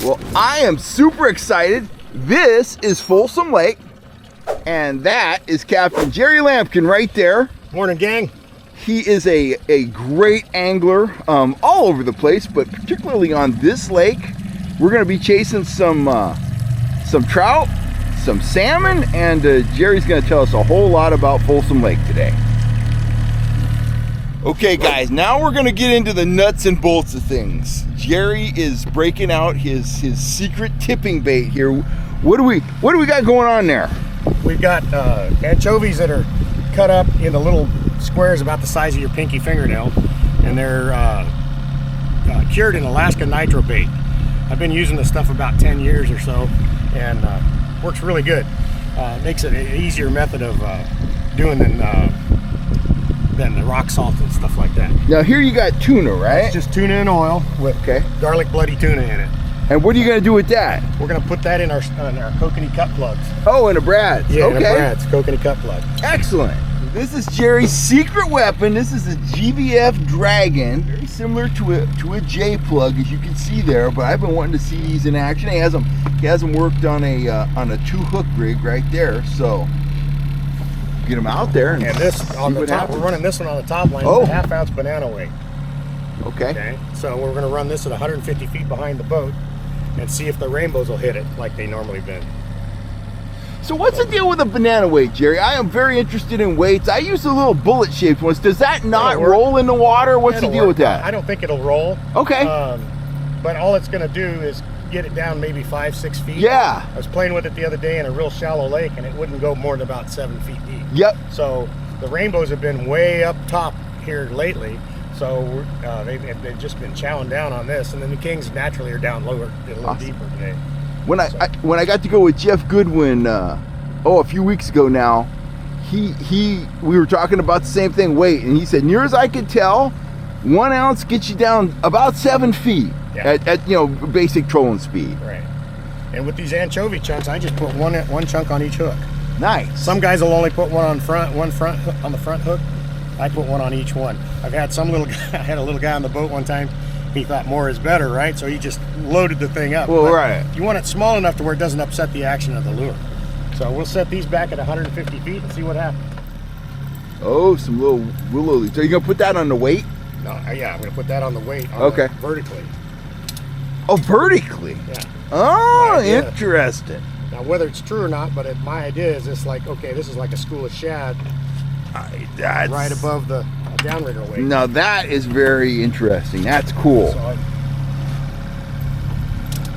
Well, I am super excited. This is Folsom Lake, and that is Captain Jerry Lampkin right there. Morning, gang. He is a great angler all over the place, but particularly on this lake. We're going to be chasing some trout, some salmon, and Jerry's going to tell us a whole lot about Folsom Lake today. Okay, guys, now we're going to get into the nuts and bolts of things. Jerry is breaking out his secret tipping bait here. What do we got going on there? We've got anchovies that are cut up into little squares about the size of your pinky fingernail, and they're cured in Alaska nitro bait. I've been using this stuff about 10 years or so, and works really good. Makes it an easier method of doing than the rock salt and stuff like that. Now here you got tuna, right? It's just tuna in oil with garlic bloody tuna in it. And what are you going to do with that? We're going to put that in our kokanee cut plugs. Oh, in a Brad's. Yeah, okay. in a Brad's kokanee cut plug. Excellent. This is Jerry's secret weapon. This is a GVF Dragon, very similar to a J plug, as you can see there. But I've been wanting to see these in action. He hasn't worked on a 2-hook rig right there, so get them out there. And this on the top, we're running this one on the top line with a 1/2 ounce banana weight. Okay. So we're going to run this at 150 feet behind the boat and see if the rainbows will hit it like they normally been. So what's the deal with the banana weight, Jerry? I am very interested in weights. I use the little bullet-shaped ones. Does that not roll in the water? What's the deal with that? I don't think it'll roll. Okay. But all it's going to do is get it down maybe 5-6 feet. Yeah. I was playing with it the other day in a real shallow lake, and it wouldn't go more than about 7 feet deep. Yep. So the rainbows have been way up top here lately. So they've just been chowing down on this, and then the kings naturally are down lower, a little deeper today. When I got to go with Jeff Goodwin, a few weeks ago now, we were talking about the same thing, weight, and he said, near as I could tell, 1 ounce gets you down about 7 feet at basic trolling speed. Right. And with these anchovy chunks, I just put one chunk on each hook. Nice. Some guys will only put one on the front hook. I put one on each one. I've had I had a little guy on the boat one time. He thought more is better, right? So he just loaded the thing up. Well, right. You want it small enough to where it doesn't upset the action of the lure. So we'll set these back at 150 feet and see what happens. Oh, some little willow. So you're going to put that on the weight? No, yeah, I'm going to put that on the weight. Vertically. Oh, vertically? Yeah. Oh, interesting. Now, whether it's true or not, but my idea is this is like a school of shad right above the downrigger weight. Now, that is very interesting. That's cool.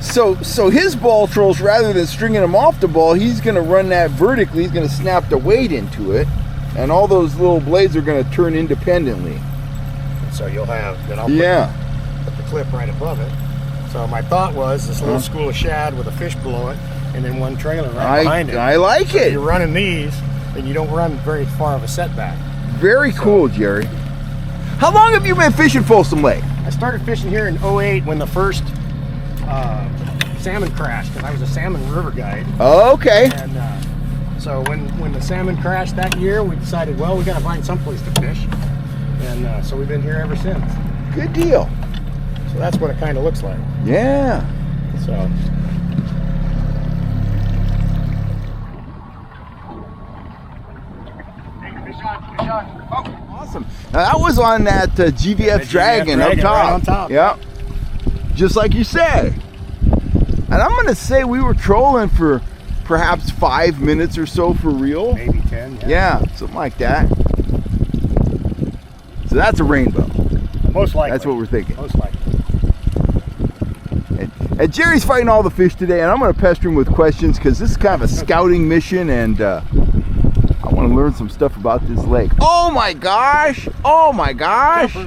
So his ball trolls, rather than stringing them off the ball, he's going to run that vertically. He's going to snap the weight into it, and all those little blades are going to turn independently. And so you'll have, then I'll put the clip right above it. So my thought was this little school of shad with a fish below it, and then one trailer right behind it. I like it. If you're running these, then you don't run very far of a setback. Very cool, Jerry. How long have you been fishing Folsom Lake? I started fishing here in 2008 when the first salmon crashed, because I was a salmon river guide. Oh, okay. And so when the salmon crashed that year, we decided, well, we got to find someplace to fish. And so we've been here ever since. Good deal. So that's what it kind of looks like. Yeah. So. Oh, awesome. Now that was on that GVF Dragon up top. Right on top. Yep. Just like you said. And I'm going to say we were trolling for perhaps 5 minutes or so for real. Maybe 10. Yeah, something like that. So that's a rainbow. Most likely. That's what we're thinking. Most likely. And Jerry's fighting all the fish today, and I'm going to pester him with questions because this is kind of a scouting mission, and I want to learn some stuff about this lake. Oh my gosh! Oh my gosh!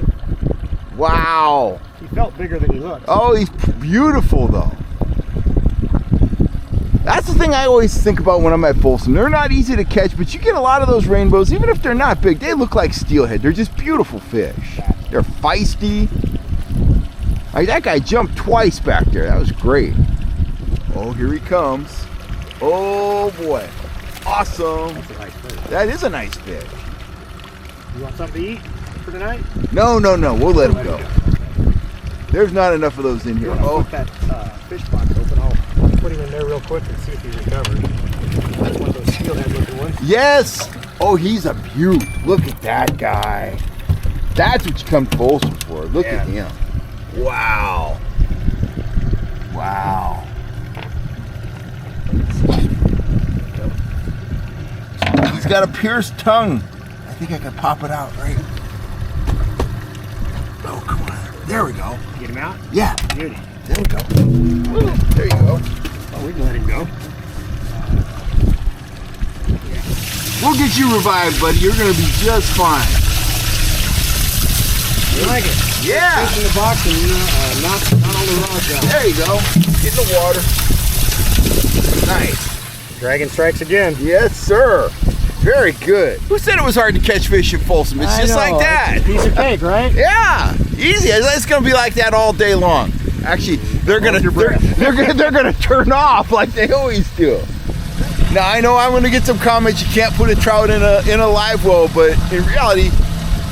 Wow! He felt bigger than he looked. Oh, he's beautiful though. That's the thing I always think about when I'm at Folsom. They're not easy to catch, but you get a lot of those rainbows, even if they're not big, they look like steelhead. They're just beautiful fish. They're feisty. Like that guy jumped twice back there. That was great. Oh, here he comes. Oh boy. Awesome. That's a nice fish. That is a nice fish. You want something to eat for tonight? No. We'll let him go. There's not enough of those in here. Put that fish box open. I'll put him in there real quick and see if he's recovered. That's one of those steelhead looking ones. Yes! Oh, he's a beaut. Look at that guy. That's what you come to Folsom for. Look at him. Wow. Wow. He's got a pierced tongue. I think I can pop it out right. Oh, come on. There we go. Get him out? Yeah. Beauty. There we go. There you go. Oh, we can let him go. We'll get you revived, buddy. You're going to be just fine. You like it? Yeah. Fish in the box and knock all the rods out. There you go. Get in the water. Nice. Dragon strikes again. Yes, sir. Very good. Who said it was hard to catch fish at Folsom? It's just like that. It's a piece of cake, right? Yeah, easy. It's gonna be like that all day long. Actually, they're gonna turn off like they always do. Now I know I'm gonna get some comments. You can't put a trout in a live well, but in reality,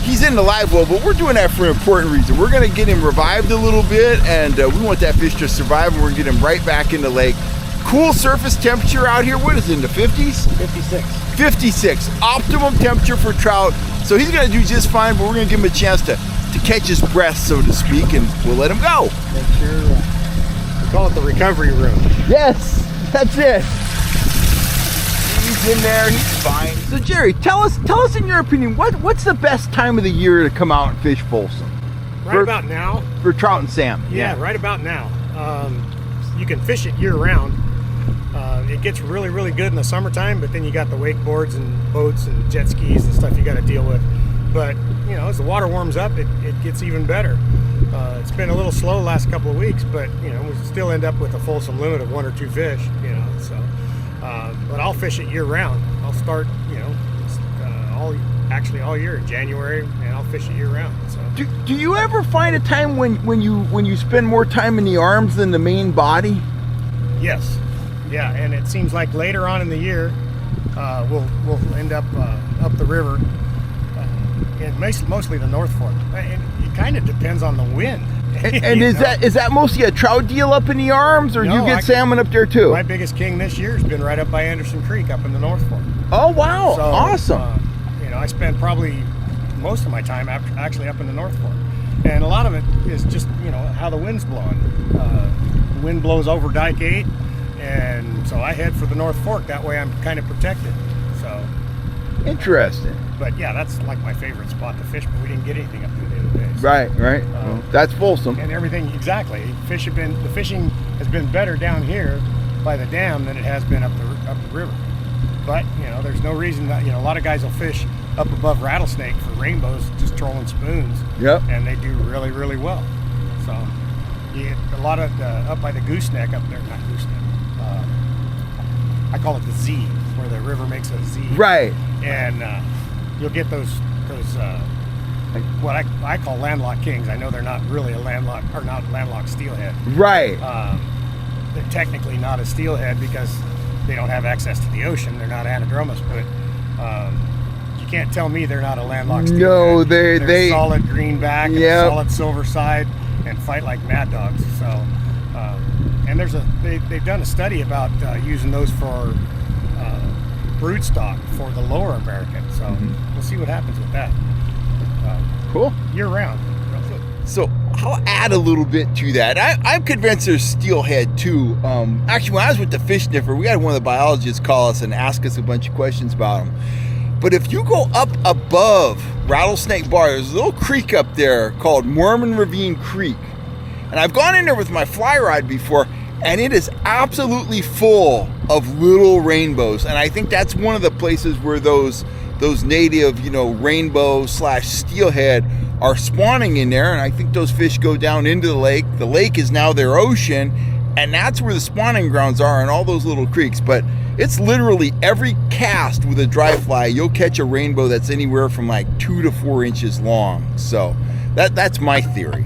he's in the live well. But we're doing that for an important reason. We're gonna get him revived a little bit, and we want that fish to survive. And we're gonna get him right back in the lake. Cool surface temperature out here. What is it, in the 50s? 56. 56, optimum temperature for trout. So he's gonna do just fine, but we're gonna give him a chance to catch his breath, so to speak, and we'll let him go. Make sure, we call it the recovery room. Yes, that's it. He's in there, he's fine. So Jerry, tell us in your opinion, what's the best time of the year to come out and fish Folsom? About now. For trout and salmon. Yeah, right about now. You can fish it year round. It gets really, really good in the summertime, but then you got the wakeboards and boats and jet skis and stuff you got to deal with. But, you know, as the water warms up, it gets even better. It's been a little slow the last couple of weeks, but, you know, we still end up with a Folsom limit of 1 or 2 fish, you know, so. But I'll fish it year round. I'll start, you know, all year in January, and I'll fish it year round. So. Do you ever find a time when you spend more time in the arms than the main body? Yes. Yeah, and it seems like later on in the year, we'll end up the river, and mostly the North Fork. And it kind of depends on the wind. And is that mostly a trout deal up in the arms, or do you get salmon up there too? My biggest king this year has been right up by Anderson Creek, up in the North Fork. Oh wow! So, awesome. You know, I spend probably most of my time actually up in the North Fork, and a lot of it is just, you know, how the wind's blowing. The wind blows over Dike 8. And so I head for the North Fork. That way I'm kind of protected. So interesting. But yeah, that's like my favorite spot to fish. But we didn't get anything up there the other day. So, right. Well, that's Folsom. And everything exactly. The fishing has been better down here by the dam than it has been up the river. But you know, there's no reason that, you know, a lot of guys will fish up above Rattlesnake for rainbows, just trolling spoons. Yep. And they do really, really well. So you get a lot of up by the gooseneck up there, not gooseneck. I call it the Z, where the river makes a Z. Right. And you'll get those what I call landlocked kings. I know they're not really not landlocked steelhead. Right. They're technically not a steelhead because they don't have access to the ocean. They're not anadromous, but you can't tell me they're not a landlocked steelhead. No, they're solid greenback, and solid silver side, and fight like mad dogs. So. And they've done a study about using those for brood stock for the lower American. So we'll see what happens with that. Cool. Year round. So I'll add a little bit to that. I'm convinced there's steelhead too. Actually, when I was with the fish sniffer, we had one of the biologists call us and ask us a bunch of questions about them. But if you go up above Rattlesnake Bar, there's a little creek up there called Mormon Ravine Creek. And I've gone in there with my fly rod before, and it is absolutely full of little rainbows. And I think that's one of the places where those native, you know, rainbow / steelhead are spawning in there. And I think those fish go down into the lake. The lake is now their ocean, and that's where the spawning grounds are in all those little creeks. But it's literally every cast with a dry fly, you'll catch a rainbow that's anywhere from like 2 to 4 inches long. So that's my theory.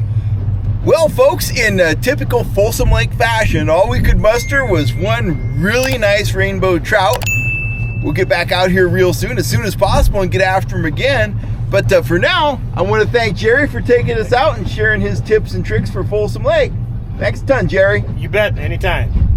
Well, folks, in typical Folsom Lake fashion, all we could muster was one really nice rainbow trout. We'll get back out here real soon as possible, and get after him again. But for now, I want to thank Jerry for taking us out and sharing his tips and tricks for Folsom Lake. Thanks a ton, Jerry. You bet, anytime.